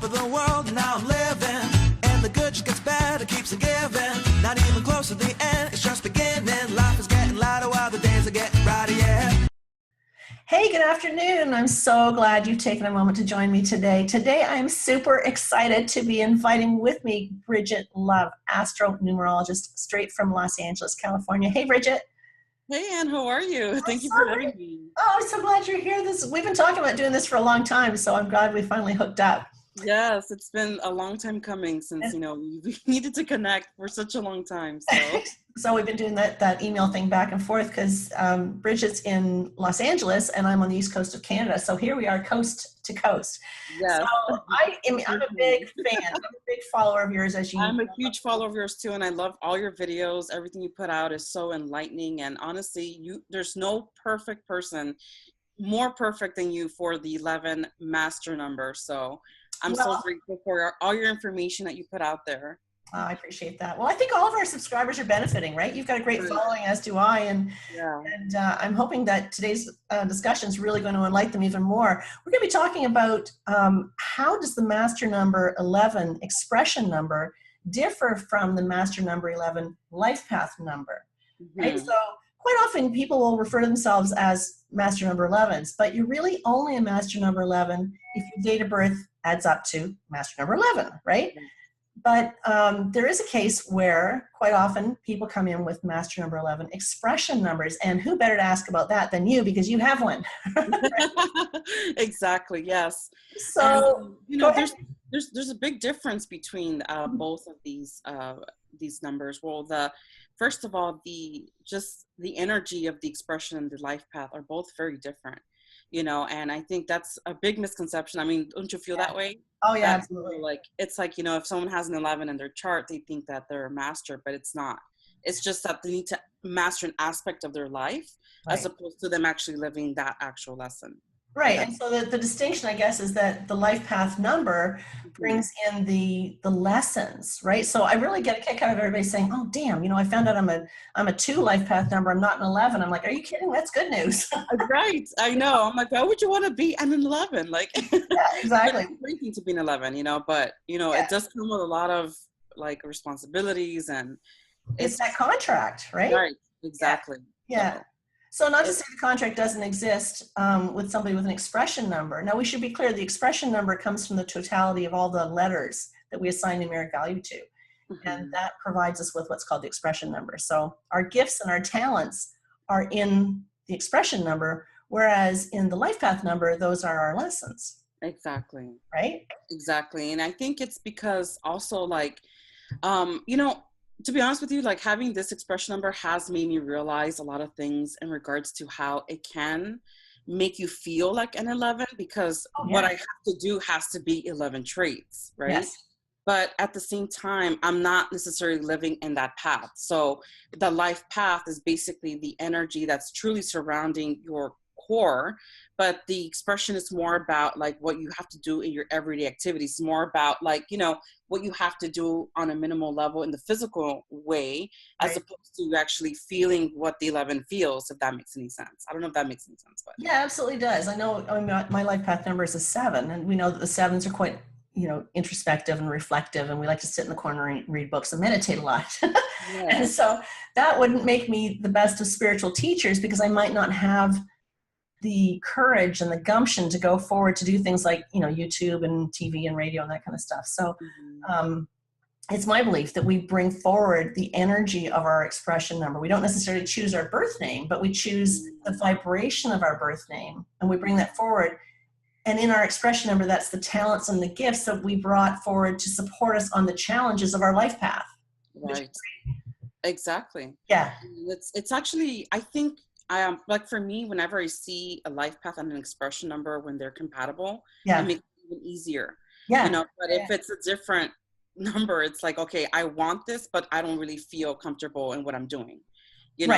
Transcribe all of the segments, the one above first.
of the world, and now I'm living. And the good just gets better, keeps on giving. Not even close to the end, it's just beginning. Life is getting lighter while the days are getting brighter, yeah. Hey, good afternoon. I'm so glad you've taken a moment to join me today. Today, I'm super excited to be inviting with me Bridgette Love, Astro Numerologist, straight from Los Angeles, California. Hey, Bridgette. Hey, Ann, how are you? Thank you for having me. Oh, I'm so glad you're here. We've been talking about doing this for a long time, so I'm glad we finally hooked up. Yes, it's been a long time coming since, we needed to connect for such a long time. So, so we've been doing that email thing back and forth because Bridgette's in Los Angeles and I'm on the East Coast of Canada. So here we are coast to coast. yes. So I'm a big fan. I'm a big follower of yours, as you know. I'm a huge follower of yours too, and I love all your videos. Everything you put out is so enlightening, and honestly, there's no perfect person more perfect than you for the 11 master number. So I'm so grateful for all your information that you put out there. I appreciate that. Well, I think all of our subscribers are benefiting, right? You've got a great following, as do I, and I'm hoping that today's discussion is really going to enlighten them even more. We're going to be talking about how does the master number 11 expression number differ from the master number 11 life path number, right? So quite often people will refer to themselves as master number 11s, but you're really only a master number 11 if your date of birth adds up to master number 11, right? But there is a case where quite often people come in with master number 11 expression numbers, and who better to ask about that than you, because you have one. Exactly, yes. So and, there's a big difference between both of these numbers. Well, first of all, the energy of the expression and the life path are both very different. And I think that's a big misconception. I mean, don't you feel that way? Oh yeah, absolutely. It's like, if someone has an 11 in their chart, they think that they're a master, but it's not. It's just that they need to master an aspect of their life as opposed to them actually living that actual lesson. Right, and so the distinction, I guess, is that the life path number brings in the lessons, right? So I really get a kick out of everybody saying, "Oh, damn, I found out I'm a 2 life path number. I'm not an 11." I'm like, "Are you kidding? That's good news." Right, I know. I'm like, why would you want to be an 11? Like, yeah, exactly. It's great thing to be an 11, but it does come with a lot of responsibilities, and it's that contract, right? Right, exactly. Yeah. So not to say the contract doesn't exist with somebody with an expression number. Now, we should be clear, the expression number comes from the totality of all the letters that we assign numeric value to. And that provides us with what's called the expression number. So our gifts and our talents are in the expression number, whereas in the life path number, those are our lessons. Exactly. Right? Exactly. And I think it's because also to be honest with you, having this expression number has made me realize a lot of things in regards to how it can make you feel like an 11, because what I have to do has to be 11 traits, right? Yes. But at the same time, I'm not necessarily living in that path. So the life path is basically the energy that's truly surrounding your core, but the expression is more about what you have to do in your everyday activities. It's more about what you have to do on a minimal level in the physical way, as opposed to actually feeling what the 11 feels, if that makes any sense. I don't know if that makes any sense, but yeah, absolutely does. I know my life path number is a 7, and we know that the 7s are quite introspective and reflective, and we like to sit in the corner and read books and meditate a lot. And so that wouldn't make me the best of spiritual teachers, because I might not have the courage and the gumption to go forward to do things like, YouTube and TV and radio and that kind of stuff. So it's my belief that we bring forward the energy of our expression number. We don't necessarily choose our birth name, but we choose the vibration of our birth name, and we bring that forward. And in our expression number, that's the talents and the gifts that we brought forward to support us on the challenges of our life path. Right. Exactly. Yeah. It's actually, I think, for me, whenever I see a life path and an expression number, when they're compatible, it makes it even easier. Yeah. But if it's a different number, it's like, okay, I want this, but I don't really feel comfortable in what I'm doing.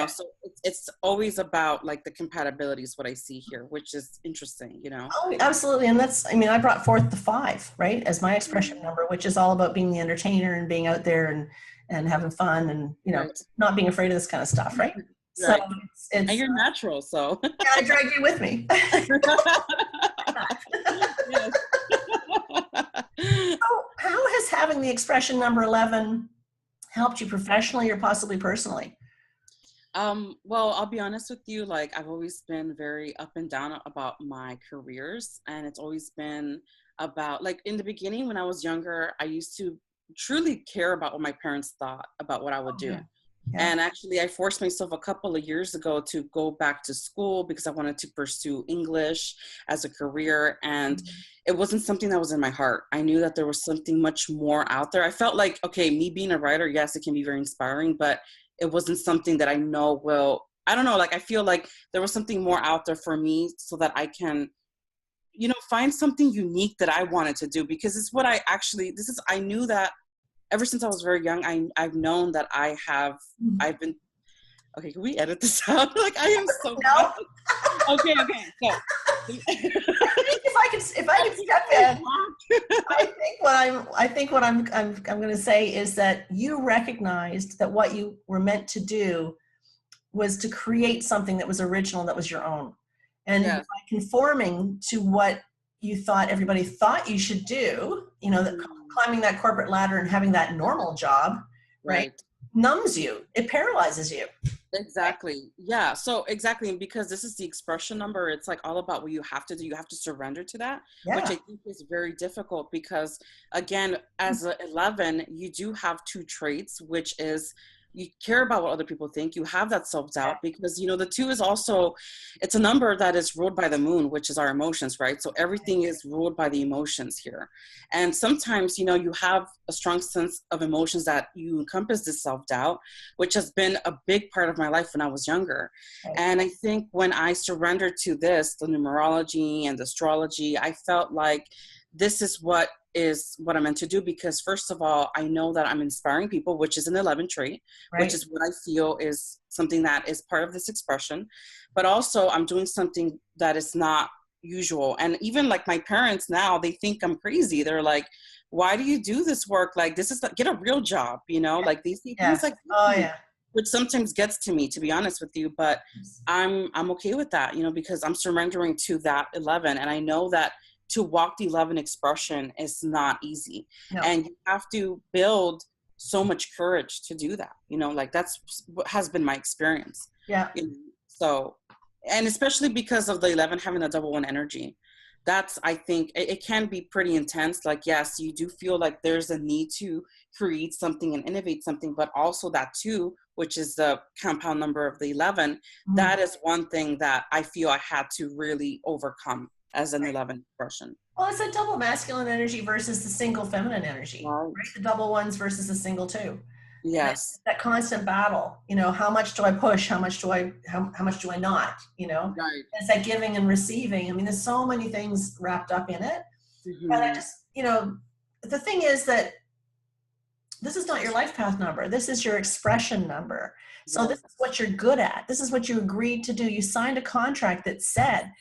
So it's always about the compatibility is what I see here, which is interesting, Oh, absolutely. And I brought forth the 5, right, as my expression number, which is all about being the entertainer and being out there and having fun and, not being afraid of this kind of stuff, right? So and you're natural, so. Yeah, I drag you with me. having the expression number 11 helped you professionally or possibly personally? Well, I'll be honest with you, like I've always been very up and down about my careers, and it's always been about, like, in the beginning when I was younger, I used to truly care about what my parents thought about what I would do. Yeah. Yeah. And actually, I forced myself a couple of years ago to go back to school because I wanted to pursue English as a career. And it wasn't something that was in my heart. I knew that there was something much more out there. I felt like, okay, me being a writer, yes, it can be very inspiring, but it wasn't something that I know will, I don't know, like I feel like there was something more out there for me so that I can, you know, find something unique that I wanted to do, because it's what I actually, I knew that ever since I was very young, I've known that I've been, okay, can we edit this out? Like, I am so No. Okay, so. if I can step in, I think what I'm going to say is that you recognized that what you were meant to do was to create something that was original, that was your own. And Yes. by conforming to what you thought everybody thought you should do, you know, that climbing that corporate ladder and having that normal job, right, numbs you. It paralyzes you. Exactly. Yeah. So exactly. And because this is the expression number, it's like all about what you have to do. You have to surrender to that, which I think is very difficult because, again, as an 11, you do have two traits, which is you care about what other people think. You have that self-doubt because, you know, the 2 is also, it's a number that is ruled by the moon, which is our emotions, right? So everything is ruled by the emotions here. And sometimes, you know, you have a strong sense of emotions that you encompass this self-doubt, which has been a big part of my life when I was younger. And I think when I surrendered to this, the numerology and the astrology, I felt like this is what I'm meant to do, because first of all, I know that I'm inspiring people, which is an 11 trait, which is what I feel is something that is part of this expression. But also I'm doing something that is not usual. And even like my parents now, they think I'm crazy. They're like, why do you do this work? Like, this is get a real job, you know, like these things like, which sometimes gets to me, to be honest with you, but I'm okay with that, you know, because I'm surrendering to that 11. And I know that to walk the 11 expression is not easy. And you have to build so much courage to do that. You know, like that's what has been my experience. Yeah. You know, so, and especially because of the 11 having a double 1 energy, that's, I think it can be pretty intense. Like, yes, you do feel like there's a need to create something and innovate something, but also that 2, which is the compound number of the 11, that is one thing that I feel I had to really overcome as an 11 expression. Well, it's a double masculine energy versus the single feminine energy, right? The double 1s versus the single 2. Yes. That constant battle, you know, how much do I push? How much do I not, you know? Right. It's that giving and receiving. I mean, there's so many things wrapped up in it. And I just, you know, the thing is that this is not your life path number. This is your expression number. So this is what you're good at. This is what you agreed to do. You signed a contract that said,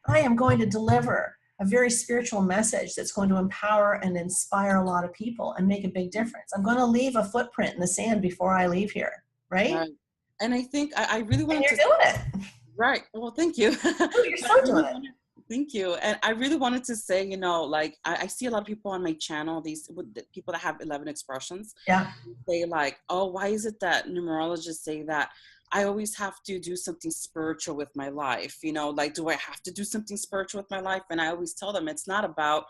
I am going to deliver a very spiritual message that's going to empower and inspire a lot of people and make a big difference. I'm going to leave a footprint in the sand before I leave here, right? And I think I really want to... And you're doing it. Right. Well, thank you. Oh, you're so doing it. Thank you. And I really wanted to say, you know, like I see a lot of people on my channel, these people that have 11 expressions. Yeah. They like, oh, why is it that numerologists say that I always have to do something spiritual with my life? You know, like, do I have to do something spiritual with my life? And I always tell them it's not about,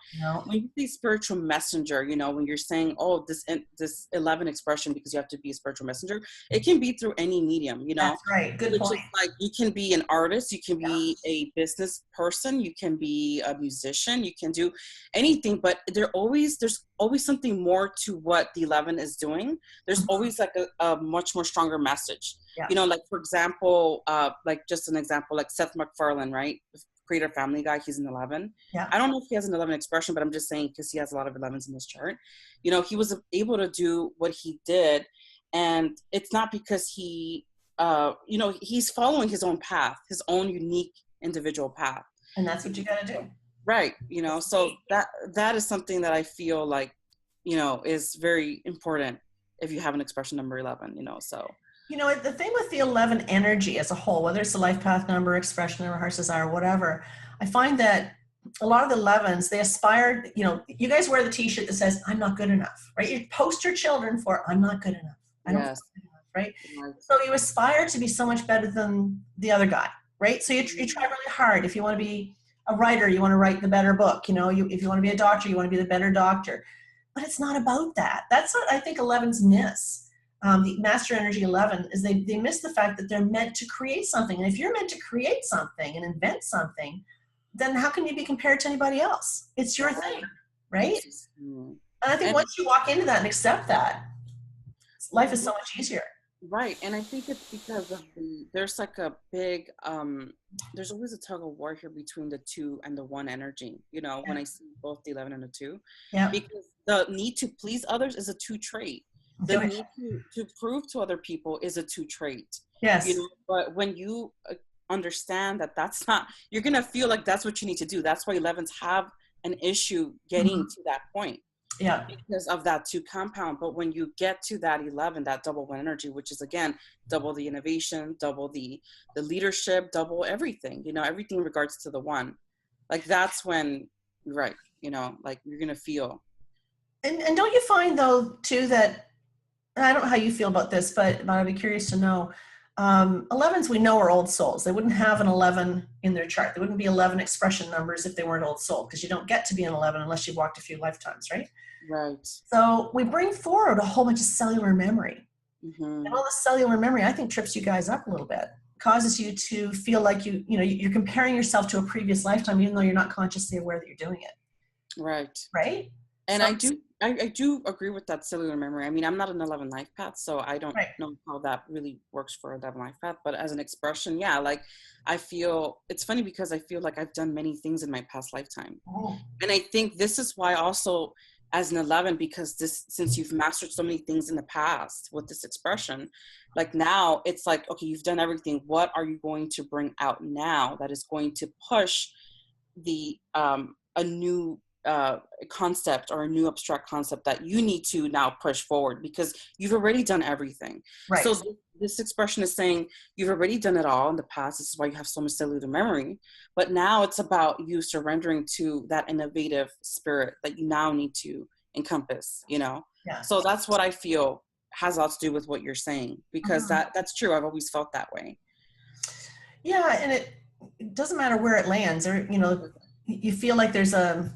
when you say spiritual messenger, you know, when you're saying, oh, this 11 expression, because you have to be a spiritual messenger, it can be through any medium, you know. That's right. Good point. Like, you can be an artist, you can be a business person, you can be a musician, you can do anything, but there's always something more to what the 11 is doing. There's always like a much more stronger message. You know, like, for example, like just an example, like Seth MacFarlane, right? Creator Family Guy, he's an 11. I don't know if he has an 11 expression, but I'm just saying because he has a lot of 11s in his chart. You know, he was able to do what he did, and it's not because he, you know, he's following his own path, his own unique individual path. And that's what you got to do. Right. You know, so that is something that I feel like, you know, is very important if you have an expression number 11, you know, so. You know, the thing with the 11 energy as a whole, whether it's the life path number, expression number, heart's desire, whatever, I find that a lot of the 11s, they aspire, you know, you guys wear the t-shirt that says, I'm not good enough, right? You post your children for, I'm not good enough. I don't feel Yes. good enough, right? Right. So you aspire to be so much better than the other guy, right? So you try really hard. If you want to be a writer, you want to write the better book. You know, if you want to be a doctor, you want to be the better doctor. But it's not about that. That's what I think 11s miss. The Master Energy 11 is they miss the fact that they're meant to create something. And if you're meant to create something and invent something, then how can you be compared to anybody else? It's your thing, right? And I think once you walk into that and accept that, life is so much easier. Right. And I think it's because of there's like a big, there's always a tug of war here between the 2 and the 1 energy, you know, when I see both the 11 and the 2, because the need to please others is a 2 trait. The need to prove to other people is a 2 trait. Yes. You know, but when you understand that that's not, you're going to feel like that's what you need to do. That's why 11s have an issue getting to that point. Yeah. Because of that 2 compound. But when you get to that 11, that double 1 energy, which is again, double the innovation, double the leadership, double everything, you know, everything in regards to the 1, like that's when, right, you know, like you're going to feel. And don't you find though too that, and I don't know how you feel about this, but I'd be curious to know, 11s we know are old souls. They wouldn't have an 11 in their chart. There wouldn't be 11 expression numbers if they weren't old soul, because you don't get to be an 11 unless you've walked a few lifetimes, right? Right. So we bring forward a whole bunch of cellular memory. And all the cellular memory, I think, trips you guys up a little bit, causes you to feel like you're comparing yourself to a previous lifetime, even though you're not consciously aware that you're doing it. Right. Right. And so, I do agree with that cellular memory. I mean, I'm not an 11 life path, so I don't know how that really works for a 11 life path, but as an expression, yeah, like I feel, it's funny because I feel like I've done many things in my past lifetime. And I think this is why also as an 11, because since you've mastered so many things in the past with this expression, like now it's like, okay, you've done everything. What are you going to bring out now that is going to push the, a new concept or a new abstract concept that you need to now push forward because you've already done everything. Right. So this expression is saying you've already done it all in the past. This is why you have so much cellular memory. But now it's about you surrendering to that innovative spirit that you now need to encompass, you know? Yeah. So that's what I feel has a lot to do with what you're saying, because that's true. I've always felt that way. Yeah. And it doesn't matter where it lands, or, you know, you feel like there's a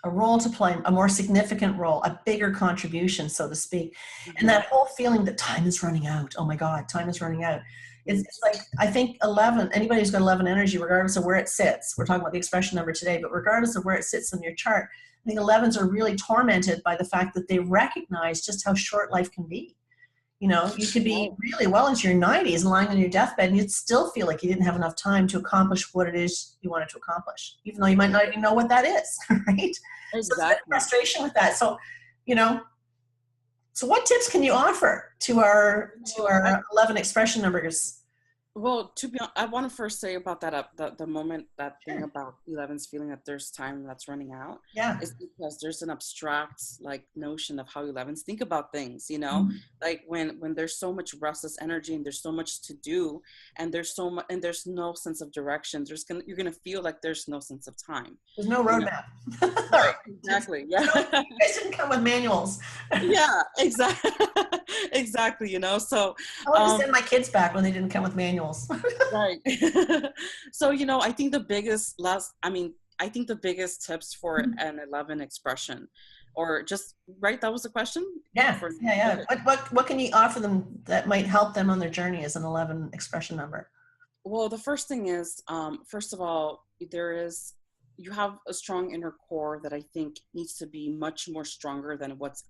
role to play, a more significant role, a bigger contribution, so to speak. And that whole feeling that time is running out. Oh my God, time is running out. It's like, I think 11, anybody who's got 11 energy, regardless of where it sits, we're talking about the expression number today, but regardless of where it sits in your chart, I think 11s are really tormented by the fact that they recognize just how short life can be. You know, you could be really well into your 90s and lying on your deathbed and you'd still feel like you didn't have enough time to accomplish what it is you wanted to accomplish, even though you might not even know what that is, right? Exactly. So there's frustration with that. So, you know, so what tips can you offer to our 11 expression numbers? Well, to be honest, I want to first say about that, the moment, that thing about 11's feeling that there's time that's running out. Yeah. Is because there's an abstract like notion of how 11's think about things, you know, like when there's so much restless energy and there's so much to do and there's so much and there's no sense of direction, you're gonna feel like there's no sense of time. There's no roadmap. Right, exactly. Yeah. You guys didn't come with manuals. Yeah, exactly. Exactly. You know, so I want to send my kids back when they didn't come with manuals. Right. So, you know, I think the biggest tips for an 11 expression, or just, right, that was the question? Yeah. What can you offer them that might help them on their journey as an 11 expression number? Well, the first thing is, first of all, you have a strong inner core that I think needs to be much more stronger than what's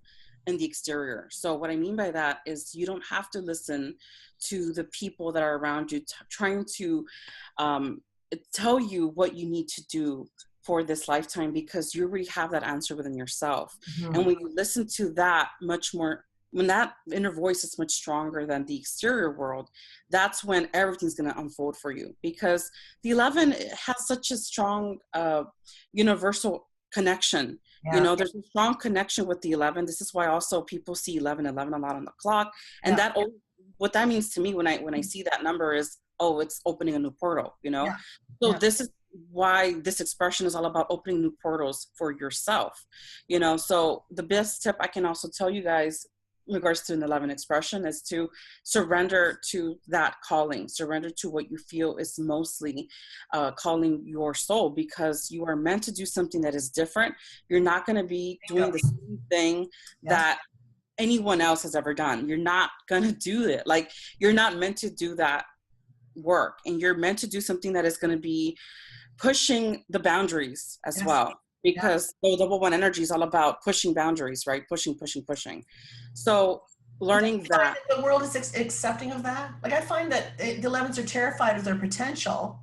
in the exterior. So what I mean by that is you don't have to listen to the people that are around you trying to tell you what you need to do for this lifetime, because you already have that answer within yourself. And when you listen to that much more, when that inner voice is much stronger than the exterior world, that's when everything's going to unfold for you, because the 11 has such a strong universal connection. You know, there's a strong connection with the 11. This is why also people see 11 a lot on the clock. And what that means to me when I see that number is, oh, it's opening a new portal, you know? So this is why this expression is all about opening new portals for yourself, you know. So the best tip I can also tell you guys in regards to an 11 expression is to surrender to that calling, surrender to what you feel is mostly calling your soul, because you are meant to do something that is different. You're not going to be doing the same thing that anyone else has ever done. You're not going to do it. Like, you're not meant to do that work, and you're meant to do something that is going to be pushing the boundaries as well, because the double one energy is all about pushing boundaries, right? Pushing. So learning that the world is accepting of that. Like, I find that the 11s are terrified of their potential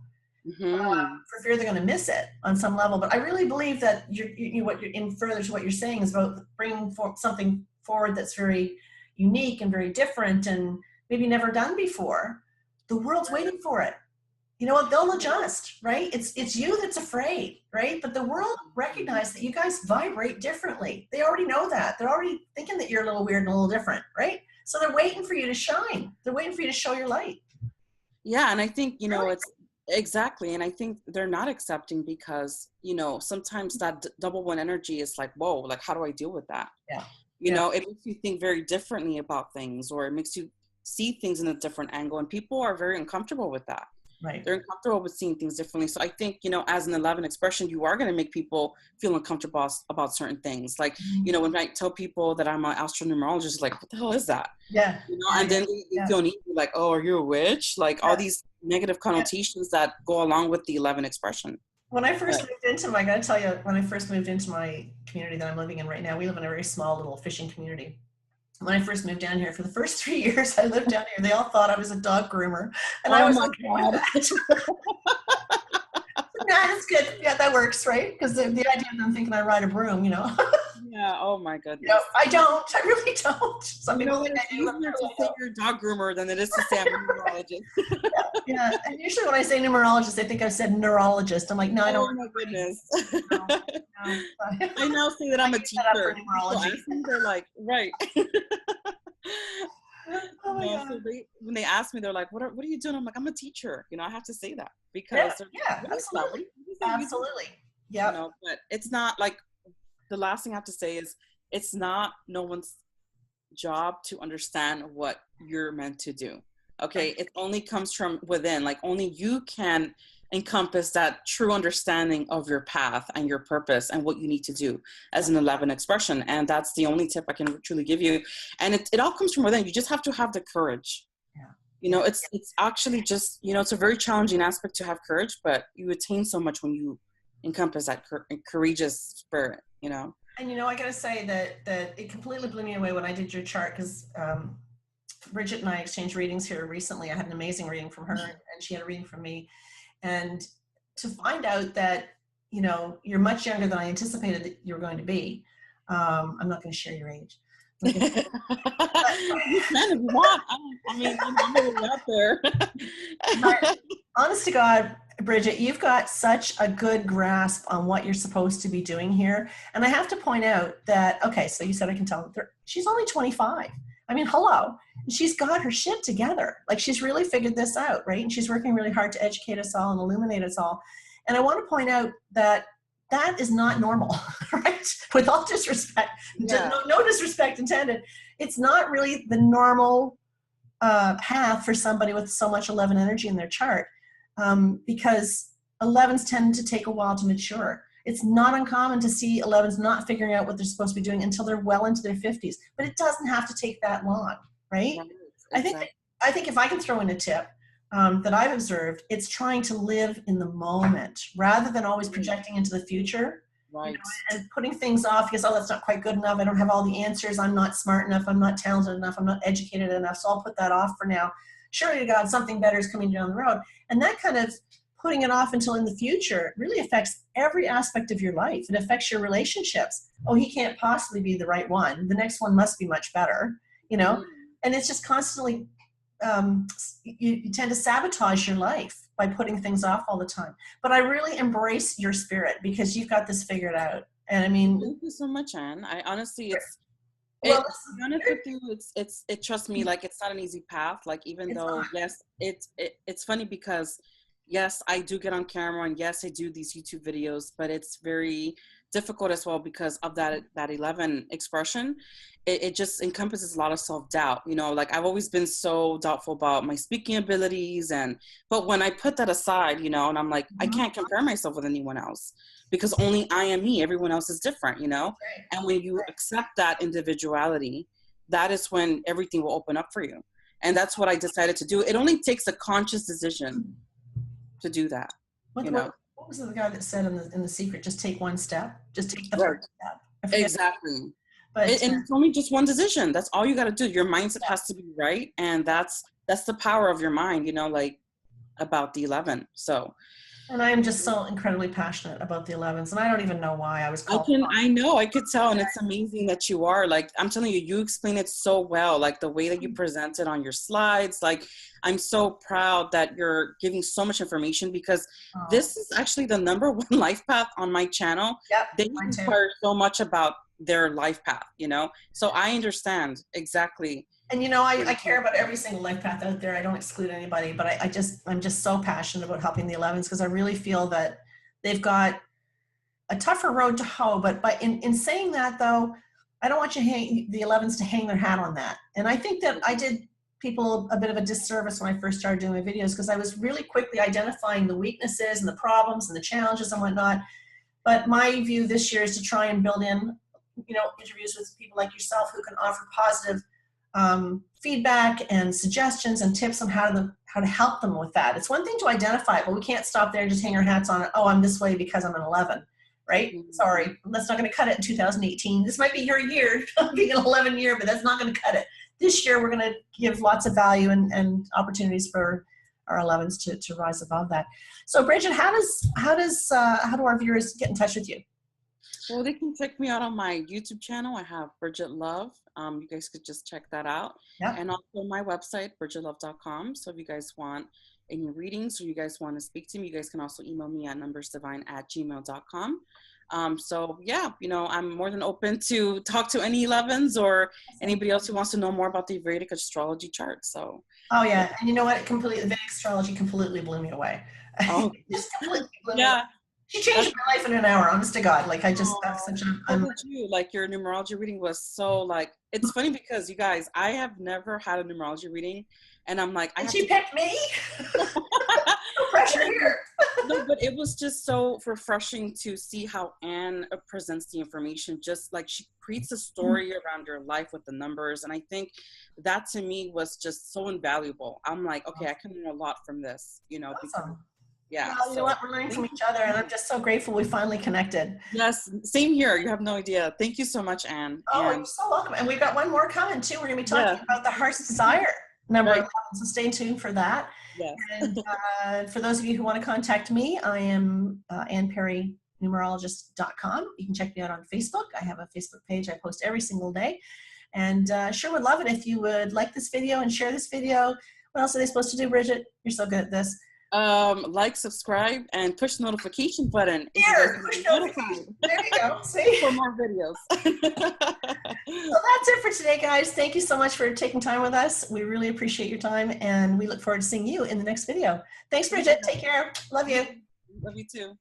for fear they're going to miss it on some level. But I really believe that what you're in further to what you're saying is about bringing something forward that's very unique and very different and maybe never done before. The world's waiting for it. You know what? They'll adjust, right? It's you that's afraid, right? But the world recognizes that you guys vibrate differently. They already know that. They're already thinking that you're a little weird and a little different, right? So they're waiting for you to shine. They're waiting for you to show your light. Yeah, and I think, you know, it's exactly, and I think they're not accepting because, you know, sometimes that double one energy is like, whoa, like, how do I deal with that? Yeah. You know, it makes you think very differently about things, or it makes you see things in a different angle, and people are very uncomfortable with that. Right. They're uncomfortable with seeing things differently. So I think, you know, as an 11 expression, you are going to make people feel uncomfortable about certain things. Like, you know, when I tell people that I'm an Astro Numerologist, like, what the hell is that? Yeah. You know, and then they feel uneasy, like, oh, are you a witch? Like all these negative connotations that go along with the 11 expression. When I first moved into I got to tell you, when I first moved into my community that I'm living in right now, we live in a very small little fishing community. When I first moved down here, for the first 3 years I lived down here, they all thought I was a dog groomer, and I was like, "Nah, that's good. Yeah, that works, right?" Because the idea of them thinking I ride a broom, you know. Yeah. Oh my goodness. No, I don't. I really don't. Some people think I do. It's easier to say you're a dog groomer than it is to say I'm a numerologist. Yeah, and usually when I say numerologist, they think I said neurologist. I'm like, no, I don't. Oh my goodness. No. I now say that I'm a teacher. They're like, right. Oh my God. So when they ask me, they're like, what are you doing? I'm like, I'm a teacher. You know, I have to say that because absolutely. Absolutely. Yeah. You know, but it's not like, the last thing I have to say is it's not no one's job to understand what you're meant to do. Okay. It only comes from within. Like, only you can encompass that true understanding of your path and your purpose and what you need to do as an 11 expression. And that's the only tip I can truly give you. And it all comes from within. You just have to have the courage. Yeah. You know, it's actually just, you know, it's a very challenging aspect to have courage, but you attain so much when you encompass that courageous spirit, you know. And, you know, I got to say that it completely blew me away when I did your chart, because Bridgette and I exchanged readings here recently. I had an amazing reading from her, and she had a reading from me. And to find out that, you know, you're much younger than I anticipated that you were going to be. I'm not going to share your age. You can if you want. I mean, I'm really out there. But honest to God, Bridgette, you've got such a good grasp on what you're supposed to be doing here. And I have to point out that, okay, so you said I can tell she's only 25. I mean, hello. She's got her shit together. Like, she's really figured this out, right? And she's working really hard to educate us all and illuminate us all. And I want to point out that that is not normal, right? With all disrespect, no disrespect intended. It's not really the normal path for somebody with so much 11 energy in their chart, because 11s tend to take a while to mature. It's not uncommon to see 11s not figuring out what they're supposed to be doing until they're well into their 50s, but it doesn't have to take that long, right? Exactly. I think if I can throw in a tip that I've observed, it's trying to live in the moment rather than always projecting into the future. Right. You know, and putting things off because, oh, that's not quite good enough. I don't have all the answers. I'm not smart enough. I'm not talented enough. I'm not educated enough. So I'll put that off for now. Surely to God, something better is coming down the road. And that kind of putting it off until in the future really affects every aspect of your life. It affects your relationships. Oh, he can't possibly be the right one. The next one must be much better, you know? And it's just constantly, you tend to sabotage your life by putting things off all the time. But I really embrace your spirit because you've got this figured out. And I mean, thank you so much, Anne. I honestly, to be honest with you, trust me, like, it's not an easy path. Like, even though, yes, it's funny because Yes, I do get on camera, and yes, I do these YouTube videos, but it's very difficult as well because of that 11 expression. It just encompasses a lot of self-doubt. You know, like I've always been so doubtful about my speaking abilities, but when I put that aside, you know, and I'm like, I can't compare myself with anyone else because only I am me. Everyone else is different, you know? And when you accept that individuality, that is when everything will open up for you. And that's what I decided to do. It only takes a conscious decision to do that. What was the guy that said in the Secret? Just take one step. Just take the first step. Exactly. But And it's only just one decision. That's all you got to do. Your mindset has to be right, and that's the power of your mind. You know, like about the 11. So. And I am just so incredibly passionate about the 11s, and I don't even know why I was called. I know, I could tell, and it's amazing that you are. Like, I'm telling you, you explain it so well, like the way that you present it on your slides. Like, I'm so proud that you're giving so much information because this is actually the #1 life path on my channel. Yep, they inquire so much about their life path, you know? So I understand exactly. And you know, I care about every single life path out there. I don't exclude anybody, but I'm just so passionate about helping the 11s because I really feel that they've got a tougher road to hoe. But in saying that though, I don't want the 11s to hang their hat on that. And I think that I did people a bit of a disservice when I first started doing my videos because I was really quickly identifying the weaknesses and the problems and the challenges and whatnot. But my view this year is to try and build in, you know, interviews with people like yourself who can offer positive feedback and suggestions and tips on how to help them with that. It's one thing to identify it, but we can't stop there and just hang our hats on it. Oh, I'm this way because I'm an 11, right? Sorry, that's not going to cut it in 2018. This might be your year, being an 11 year, but that's not going to cut it. This year, we're going to give lots of value and opportunities for our 11s to rise above that. So, Bridgette, how do our viewers get in touch with you? Well, they can check me out on my YouTube channel. I have Bridgette Love. You guys could just check that out. Yep. And also my website, bridgettelove.com. So if you guys want any readings or you guys want to speak to me, you guys can also email me at numbersdivine@gmail.com. So yeah, you know, I'm more than open to talk to any 11s or anybody else who wants to know more about the Vedic astrology chart. So. Oh yeah, and you know what? Vedic astrology completely blew me away. Oh. Just completely blew me Yeah. away. She changed my life in an hour, honest to God. Like that's such a. Like your numerology reading was so like, it's funny because you guys, I have never had a numerology reading, and I'm like, she picked me. No pressure here. No, but it was just so refreshing to see how Anne presents the information. Just like she creates a story around your life with the numbers, and I think that to me was just so invaluable. I'm like, okay, I can learn a lot from this, you know. Awesome. Yeah. Well, you know what? We're learning from each other, and I'm just so grateful we finally connected. Yes, same here. You have no idea. Thank you so much, Anne. Oh, you're so welcome. And we've got one more coming too. We're going to be talking about the heart's desire number 11, so stay tuned for that. Yes. And for those of you who want to contact me, I am AnnePerryNumerologist.com. You can check me out on Facebook. I have a Facebook page I post every single day. And sure would love it if you would like this video and share this video. What else are they supposed to do, Bridgette? You're so good at this. Like, subscribe, and push the notification button. There you go. See? For more videos. So that's it for today, guys. Thank you so much for taking time with us. We really appreciate your time, and we look forward to seeing you in the next video. Thanks, Bridgette. Take care. Love you. Love you too.